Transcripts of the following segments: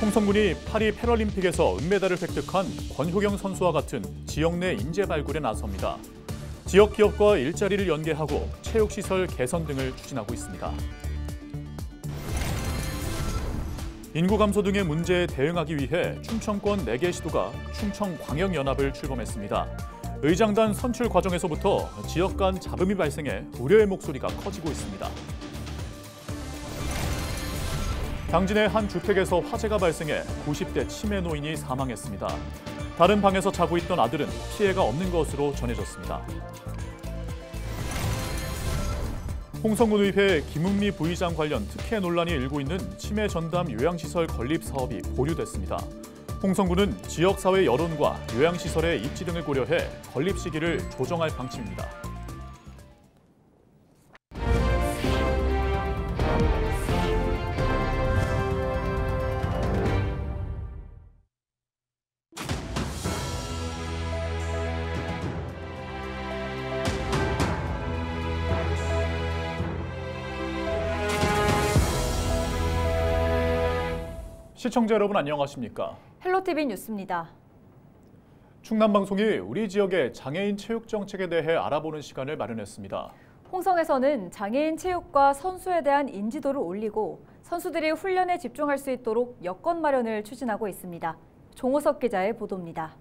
홍성군이 파리 패럴림픽에서 은메달을 획득한 권효경 선수와 같은 지역 내 인재 발굴에 나섭니다. 지역 기업과 일자리를 연계하고 체육시설 개선 등을 추진하고 있습니다. 인구 감소 등의 문제에 대응하기 위해 충청권 4개 시도가 충청광역연합을 출범했습니다. 의장단 선출 과정에서부터 지역 간 잡음이 발생해 우려의 목소리가 커지고 있습니다. 당진의 한 주택에서 화재가 발생해 90대 치매 노인이 사망했습니다. 다른 방에서 자고 있던 아들은 피해가 없는 것으로 전해졌습니다. 홍성군의회 김은미 부의장 관련 특혜 논란이 일고 있는 치매 전담 요양시설 건립 사업이 보류됐습니다. 홍성군은 지역사회 여론과 요양시설의 입지 등을 고려해 건립 시기를 조정할 방침입니다. 시청자 여러분 안녕하십니까? 헬로티비 뉴스입니다. 충남방송이 우리 지역의 장애인 체육 정책에 대해 알아보는 시간을 마련했습니다. 홍성에서는 장애인 체육과 선수에 대한 인지도를 올리고 선수들이 훈련에 집중할 수 있도록 여건 마련을 추진하고 있습니다. 종호석 기자의 보도입니다.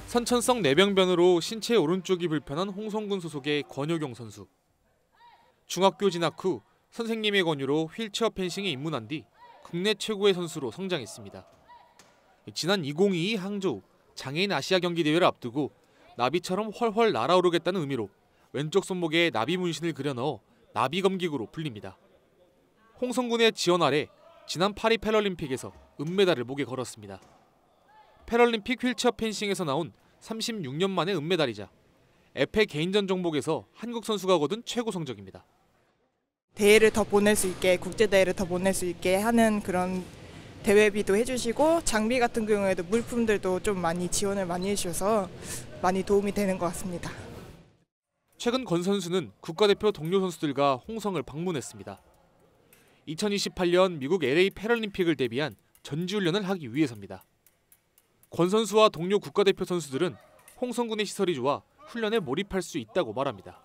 선천성 뇌병변으로 신체 오른쪽이 불편한 홍성군 소속의 권효경 선수. 중학교 진학 후 선생님의 권유로 휠체어 펜싱에 입문한 뒤 국내 최고의 선수로 성장했습니다. 지난 2022 항저우 장애인 아시아 경기 대회를 앞두고 나비처럼 훨훨 날아오르겠다는 의미로 왼쪽 손목에 나비 문신을 그려 넣어 나비검기구로 불립니다. 홍성군의 지원 아래 지난 파리 패럴림픽에서 은메달을 목에 걸었습니다. 패럴림픽 휠체어 펜싱에서 나온 36년 만의 은메달이자 에페 개인전 종목에서 한국 선수가 거둔 최고 성적입니다. 대회를 더 보낼 수 있게, 국제대회를 더 보낼 수 있게 하는 그런 대회비도 해주시고 장비 같은 경우에도 물품들도 좀 많이 지원을 많이 해주셔서 많이 도움이 되는 것 같습니다. 최근 권 선수는 국가대표 동료 선수들과 홍성을 방문했습니다. 2028년 미국 LA 패럴림픽을 대비한 전지훈련을 하기 위해서입니다. 권 선수와 동료 국가대표 선수들은 홍성군의 시설이 좋아 훈련에 몰입할 수 있다고 말합니다.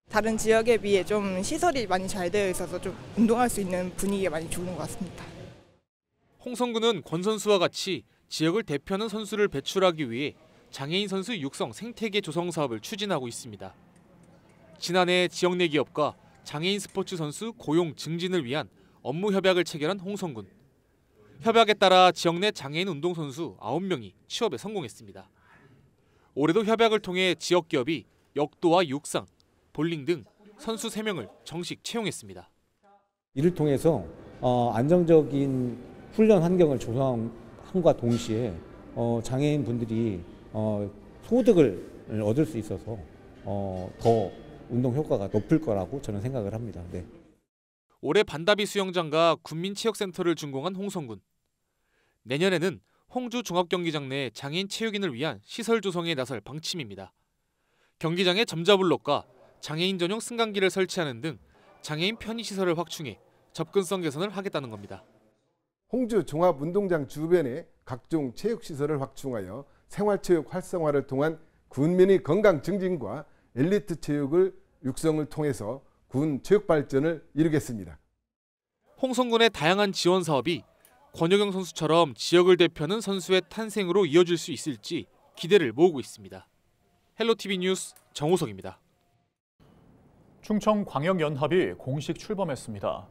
다른 지역에 비해 좀 시설이 많이 잘 되어 있어서 좀 운동할 수 있는 분위기가 많이 좋은 것 같습니다. 홍성군은 권 선수와 같이 지역을 대표하는 선수를 배출하기 위해 장애인 선수 육성 생태계 조성 사업을 추진하고 있습니다. 지난해 지역 내 기업과 장애인 스포츠 선수 고용 증진을 위한 업무 협약을 체결한 홍성군. 협약에 따라 지역 내 장애인 운동선수 9명이 취업에 성공했습니다. 올해도 협약을 통해 지역 기업이 역도와 육상, 볼링 등 선수 3명을 정식 채용했습니다. 이를 통해서 안정적인 훈련 환경을 조성함과 동시에 장애인 분들이 소득을 얻을 수 있어서 더 운동 효과가 높을 거라고 저는 생각을 합니다. 네. 올해 반다비 수영장과 군민체육센터를 준공한 홍성군. 내년에는 홍주 종합경기장 내 장애인 체육인을 위한 시설 조성에 나설 방침입니다. 경기장에 점자블록과 장애인 전용 승강기를 설치하는 등 장애인 편의시설을 확충해 접근성 개선을 하겠다는 겁니다. 홍주 종합운동장 주변에 각종 체육시설을 확충하여 생활체육 활성화를 통한 군민의 건강 증진과 엘리트 체육을 육성을 통해서 군 체육 발전을 이루겠습니다. 홍성군의 다양한 지원 사업이 권효경 선수처럼 지역을 대표하는 선수의 탄생으로 이어질 수 있을지 기대를 모으고 있습니다. 헬로티비 뉴스 정호석입니다. 충청광역연합이 공식 출범했습니다.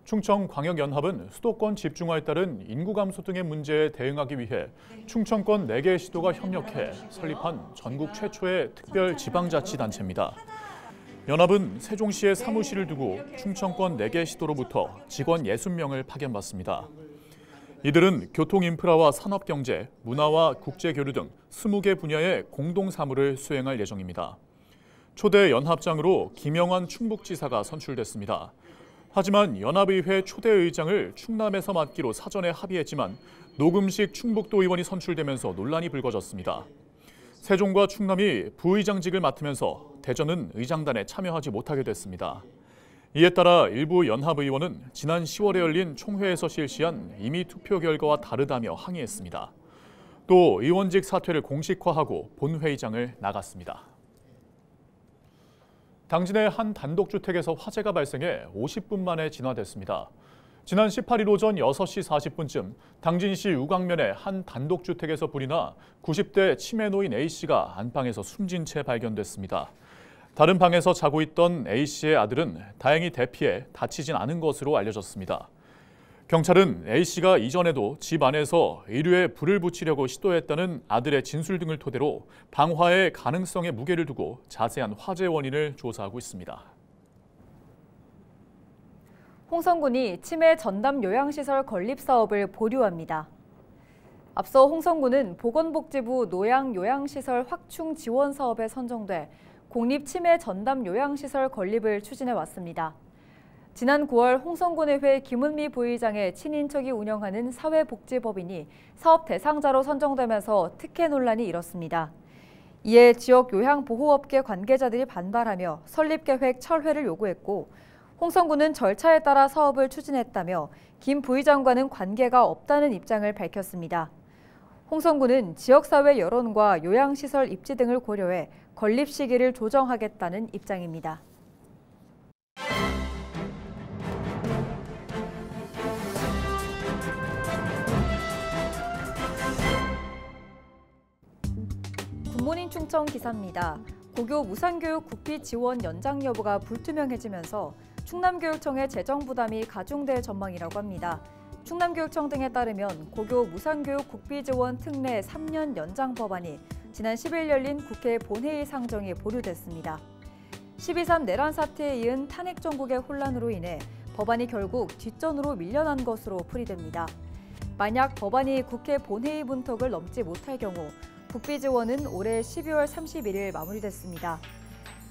충청광역연합은 수도권 집중화에 따른 인구 감소 등의 문제에 대응하기 위해 충청권 4개 시도가 협력해 설립한 전국 최초의 특별 지방자치단체입니다. 연합은 세종시에 사무실을 두고 충청권 4개 시도로부터 직원 60명을 파견받습니다. 이들은 교통인프라와 산업경제, 문화와 국제교류 등 20개 분야의 공동사무를 수행할 예정입니다. 초대 연합장으로 김영환 충북지사가 선출됐습니다. 하지만 연합의회 초대의장을 충남에서 맡기로 사전에 합의했지만 노금식 충북도 의원이 선출되면서 논란이 불거졌습니다. 세종과 충남이 부의장직을 맡으면서 대전은 의장단에 참여하지 못하게 됐습니다. 이에 따라 일부 연합의원은 지난 10월에 열린 총회에서 실시한 임의 투표 결과와 다르다며 항의했습니다. 또 의원직 사퇴를 공식화하고 본회의장을 나갔습니다. 당진의 한 단독주택에서 화재가 발생해 50분 만에 진화됐습니다. 지난 18일 오전 6시 40분쯤 당진시 우광면의 한 단독주택에서 불이 나 90대 치매 노인 A씨가 안방에서 숨진 채 발견됐습니다. 다른 방에서 자고 있던 A씨의 아들은 다행히 대피해 다치진 않은 것으로 알려졌습니다. 경찰은 A씨가 이전에도 집 안에서 의류에 불을 붙이려고 시도했다는 아들의 진술 등을 토대로 방화의 가능성에 무게를 두고 자세한 화재 원인을 조사하고 있습니다. 홍성군이 치매 전담 요양시설 건립 사업을 보류합니다. 앞서 홍성군은 보건복지부 노양요양시설 확충 지원 사업에 선정돼 공립 치매 전담 요양시설 건립을 추진해 왔습니다. 지난 9월 홍성군의회 김은미 부의장의 친인척이 운영하는 사회복지법인이 사업 대상자로 선정되면서 특혜 논란이 일었습니다. 이에 지역 요양보호업계 관계자들이 반발하며 설립계획 철회를 요구했고 홍성군은 절차에 따라 사업을 추진했다며 김 부의장과는 관계가 없다는 입장을 밝혔습니다. 홍성군은 지역사회 여론과 요양시설 입지 등을 고려해 건립 시기를 조정하겠다는 입장입니다. 굿모닝 충청 기사입니다. 고교 무상교육 국비 지원 연장 여부가 불투명해지면서 충남교육청의 재정 부담이 가중될 전망이라고 합니다. 충남교육청 등에 따르면 고교 무상교육 국비 지원 특례 3년 연장 법안이 지난 10일 열린 국회 본회의 상정이 보류됐습니다. 12.3 내란 사태에 이은 탄핵 정국의 혼란으로 인해 법안이 결국 뒷전으로 밀려난 것으로 풀이됩니다. 만약 법안이 국회 본회의 문턱을 넘지 못할 경우 국비 지원은 올해 12월 31일 마무리됐습니다.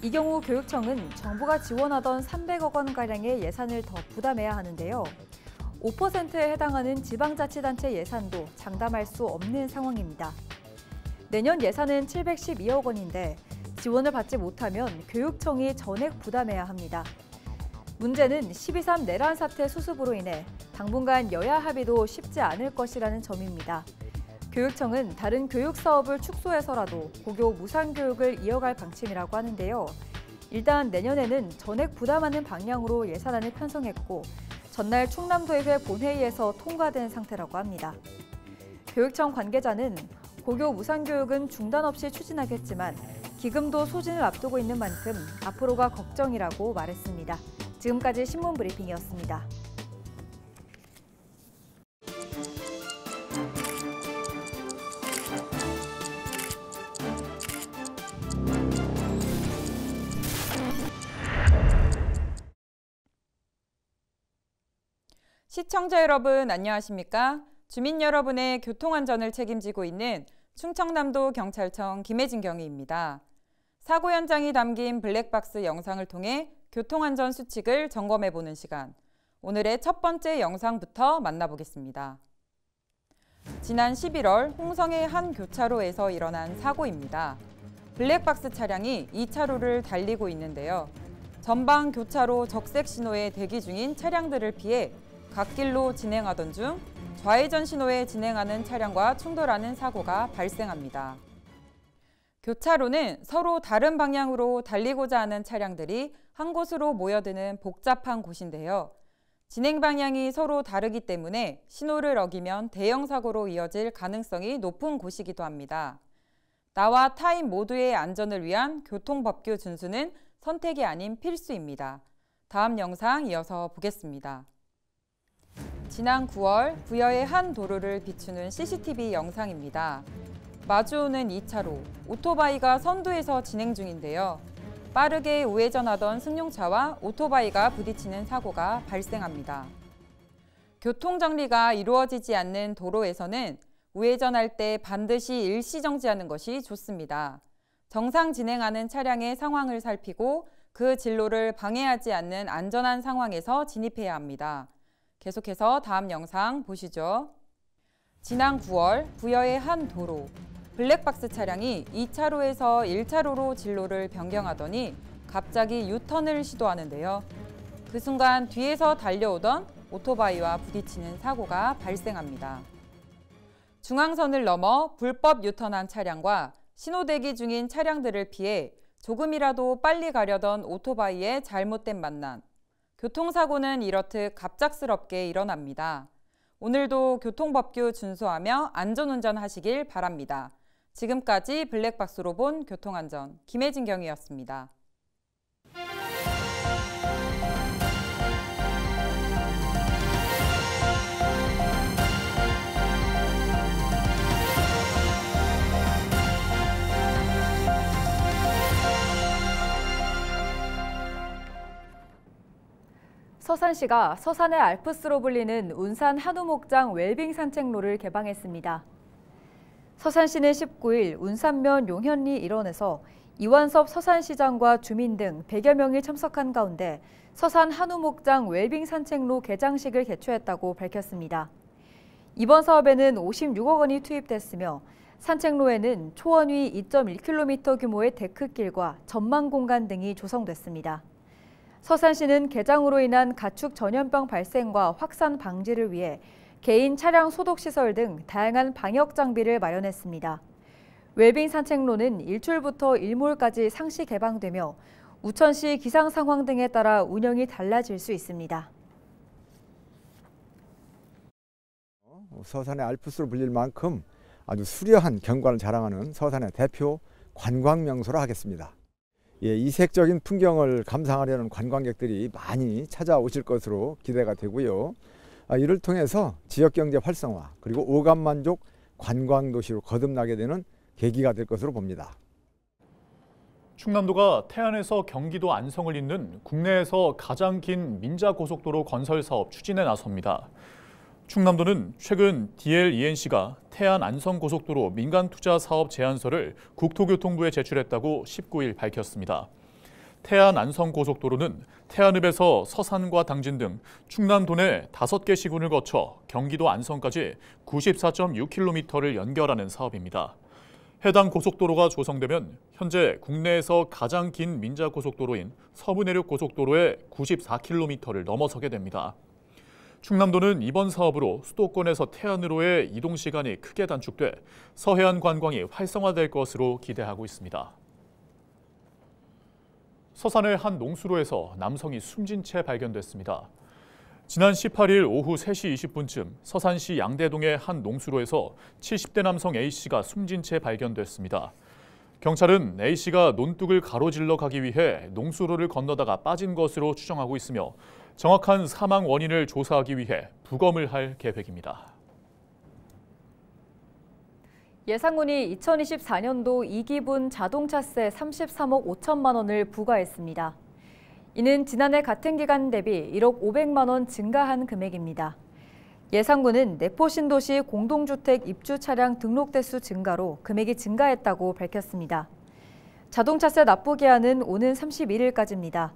이 경우 교육청은 정부가 지원하던 300억 원가량의 예산을 더 부담해야 하는데요. 5%에 해당하는 지방자치단체 예산도 장담할 수 없는 상황입니다. 내년 예산은 712억 원인데 지원을 받지 못하면 교육청이 전액 부담해야 합니다. 문제는 12.3 내란 사태 수습으로 인해 당분간 여야 합의도 쉽지 않을 것이라는 점입니다. 교육청은 다른 교육 사업을 축소해서라도 고교 무상교육을 이어갈 방침이라고 하는데요. 일단 내년에는 전액 부담하는 방향으로 예산안을 편성했고 전날 충남도의회 본회의에서 통과된 상태라고 합니다. 교육청 관계자는 고교 무상교육은 중단 없이 추진하겠지만 기금도 소진을 앞두고 있는 만큼 앞으로가 걱정이라고 말했습니다. 지금까지 신문브리핑이었습니다. 시청자 여러분 안녕하십니까? 주민 여러분의 교통안전을 책임지고 있는 충청남도 경찰청 김혜진 경위입니다. 사고 현장이 담긴 블랙박스 영상을 통해 교통안전 수칙을 점검해보는 시간. 오늘의 첫 번째 영상부터 만나보겠습니다. 지난 11월 홍성의 한 교차로에서 일어난 사고입니다. 블랙박스 차량이 2차로를 달리고 있는데요. 전방 교차로 적색 신호에 대기 중인 차량들을 피해 갓길로 진행하던 중 좌회전 신호에 진행하는 차량과 충돌하는 사고가 발생합니다. 교차로는 서로 다른 방향으로 달리고자 하는 차량들이 한 곳으로 모여드는 복잡한 곳인데요. 진행 방향이 서로 다르기 때문에 신호를 어기면 대형 사고로 이어질 가능성이 높은 곳이기도 합니다. 나와 타인 모두의 안전을 위한 교통법규 준수는 선택이 아닌 필수입니다. 다음 영상 이어서 보겠습니다. 지난 9월 부여의 한 도로를 비추는 CCTV 영상입니다. 마주오는 2차로, 오토바이가 선두에서 진행 중인데요. 빠르게 우회전하던 승용차와 오토바이가 부딪히는 사고가 발생합니다. 교통정리가 이루어지지 않는 도로에서는 우회전할 때 반드시 일시정지하는 것이 좋습니다. 정상 진행하는 차량의 상황을 살피고 그 진로를 방해하지 않는 안전한 상황에서 진입해야 합니다. 계속해서 다음 영상 보시죠. 지난 9월 부여의 한 도로, 블랙박스 차량이 2차로에서 1차로로 진로를 변경하더니 갑자기 유턴을 시도하는데요. 그 순간 뒤에서 달려오던 오토바이와 부딪히는 사고가 발생합니다. 중앙선을 넘어 불법 유턴한 차량과 신호대기 중인 차량들을 피해 조금이라도 빨리 가려던 오토바이의 잘못된 만남. 교통사고는 이렇듯 갑작스럽게 일어납니다. 오늘도 교통법규 준수하며 안전운전하시길 바랍니다. 지금까지 블랙박스로 본 교통안전 김혜진경이었습니다. 서산시가 서산의 알프스로 불리는 운산 한우목장 웰빙 산책로를 개방했습니다. 서산시는 19일 운산면 용현리 일원에서 이완섭 서산시장과 주민 등 100여 명이 참석한 가운데 서산 한우목장 웰빙 산책로 개장식을 개최했다고 밝혔습니다. 이번 사업에는 56억 원이 투입됐으며 산책로에는 초원위 2.1km 규모의 데크길과 전망 공간 등이 조성됐습니다. 서산시는 개장으로 인한 가축 전염병 발생과 확산 방지를 위해 개인 차량 소독시설 등 다양한 방역 장비를 마련했습니다. 웰빙 산책로는 일출부터 일몰까지 상시 개방되며 우천시 기상 상황 등에 따라 운영이 달라질 수 있습니다. 서산의 알프스로 불릴 만큼 아주 수려한 경관을 자랑하는 서산의 대표 관광 명소라 하겠습니다. 이색적인 풍경을 감상하려는 관광객들이 많이 찾아오실 것으로 기대가 되고요. 이를 통해서 지역경제 활성화 그리고 오감만족 관광도시로 거듭나게 되는 계기가 될 것으로 봅니다. 충남도가 태안에서 경기도 안성을 잇는 국내에서 가장 긴 민자고속도로 건설 사업 추진에 나섭니다. 충남도는 최근 DLENC가 태안 안성고속도로 민간투자 사업 제안서를 국토교통부에 제출했다고 19일 밝혔습니다. 태안 안성고속도로는 태안읍에서 서산과 당진 등 충남도 내 5개 시군을 거쳐 경기도 안성까지 94.6km를 연결하는 사업입니다. 해당 고속도로가 조성되면 현재 국내에서 가장 긴 민자고속도로인 서부내륙고속도로의 94km를 넘어서게 됩니다. 충남도는 이번 사업으로 수도권에서 태안으로의 이동 시간이 크게 단축돼 서해안 관광이 활성화될 것으로 기대하고 있습니다. 서산의 한 농수로에서 남성이 숨진 채 발견됐습니다. 지난 18일 오후 3시 20분쯤 서산시 양대동의 한 농수로에서 70대 남성 A씨가 숨진 채 발견됐습니다. 경찰은 A씨가 논둑을 가로질러 가기 위해 농수로를 건너다가 빠진 것으로 추정하고 있으며 정확한 사망 원인을 조사하기 위해 부검을 할 계획입니다. 예산군이 2024년도 2기분 자동차세 33억 5천만 원을 부과했습니다. 이는 지난해 같은 기간 대비 1억 500만 원 증가한 금액입니다. 예산군은 내포신도시 공동주택 입주 차량 등록 대수 증가로 금액이 증가했다고 밝혔습니다. 자동차세 납부 기한은 오는 31일까지입니다.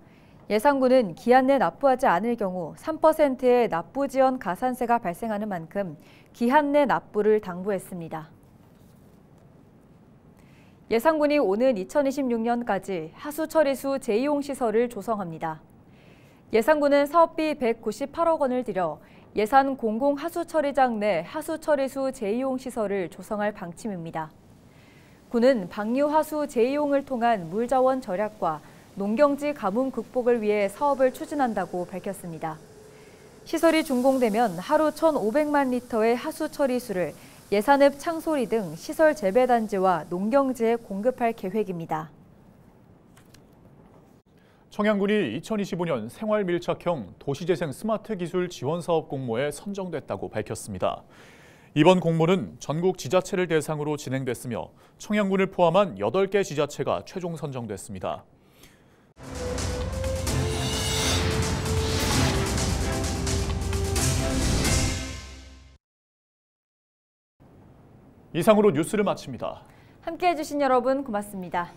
예산군은 기한 내 납부하지 않을 경우 3%의 납부 지연 가산세가 발생하는 만큼 기한 내 납부를 당부했습니다. 예산군이 오는 2026년까지 하수처리수 재이용 시설을 조성합니다. 예산군은 사업비 198억 원을 들여 예산 공공하수처리장 내 하수처리수 재이용 시설을 조성할 방침입니다. 군은 방류하수 재이용을 통한 물자원 절약과 농경지 가뭄 극복을 위해 사업을 추진한다고 밝혔습니다. 시설이 준공되면 하루 1,500만 리터의 하수 처리수를 예산읍 창소리 등 시설 재배단지와 농경지에 공급할 계획입니다. 청양군이 2025년 생활밀착형 도시재생 스마트 기술 지원 사업 공모에 선정됐다고 밝혔습니다. 이번 공모는 전국 지자체를 대상으로 진행됐으며 청양군을 포함한 8개 지자체가 최종 선정됐습니다. 이상으로 뉴스를 마칩니다. 함께해 주신 여러분 고맙습니다.